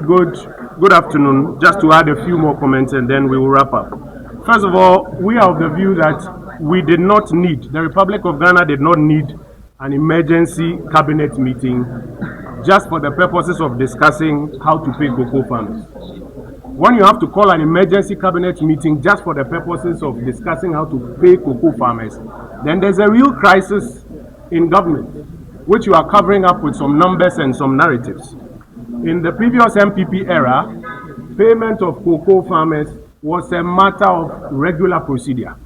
Good afternoon. Just to add a few more comments and then we will wrap up. First of all, we are of the view that the Republic of Ghana did not need an emergency cabinet meeting just for the purposes of discussing how to pay cocoa farmers. When you have to call an emergency cabinet meeting just for the purposes of discussing how to pay cocoa farmers, then there's a real crisis in government, which you are covering up with some numbers and some narratives. In the previous MPP era, payment of cocoa farmers was a matter of regular procedure.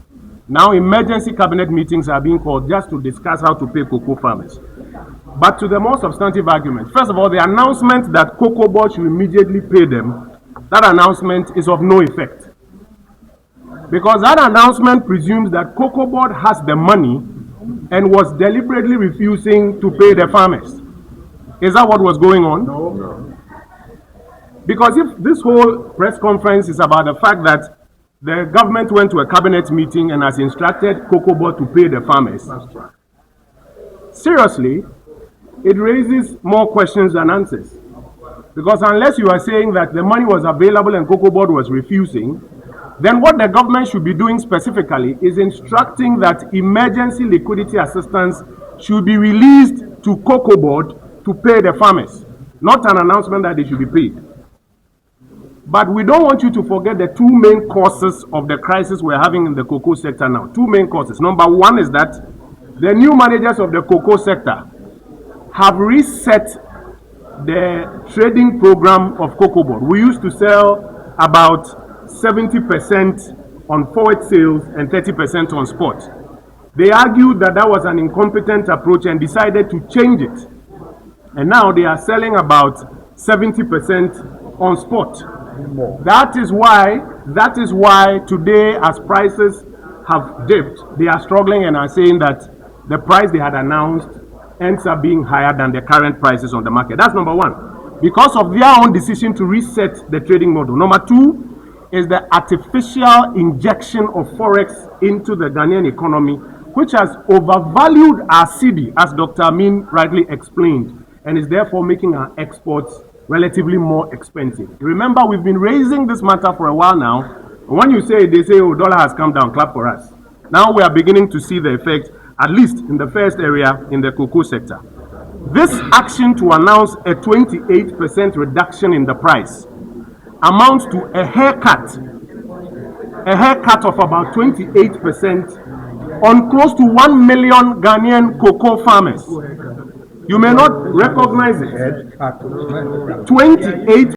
Now emergency cabinet meetings are being called just to discuss how to pay cocoa farmers. But to the more substantive argument, first of all, the announcement that Cocoa Board should immediately pay them, that announcement is of no effect. Because that announcement presumes that Cocoa Board has the money and was deliberately refusing to pay the farmers. Is that what was going on? No. Because if this whole press conference is about the fact that the government went to a cabinet meeting and has instructed Cocoa Board to pay the farmers, seriously, it raises more questions than answers. Because unless you are saying that the money was available and Cocoa Board was refusing, then what the government should be doing specifically is instructing that emergency liquidity assistance should be released to Cocoa Board to pay the farmers, not an announcement that they should be paid. But we don't want you to forget the two main causes of the crisis we're having in the cocoa sector now. Two main causes. Number one is that the new managers of the cocoa sector have reset the trading program of Cocoa Board. We used to sell about 70% on forward sales and 30% on spot. They argued that that was an incompetent approach and decided to change it. And now they are selling about 70% on spot. That is why today, as prices have dipped, they are struggling and are saying that the price they had announced ends up being higher than the current prices on the market. That's number one, because of their own decision to reset the trading model. Number two is the artificial injection of forex into the Ghanaian economy, which has overvalued our cedi, as Dr. Amin rightly explained, and is therefore making our exports relatively more expensive. Remember, we've been raising this matter for a while now. When you say, they say, oh, dollar has come down, clap for us. Now we are beginning to see the effect, at least in the first area in the cocoa sector. This action to announce a 28% reduction in the price amounts to a haircut of about 28% on close to 1 million Ghanaian cocoa farmers. You may not recognize it. 28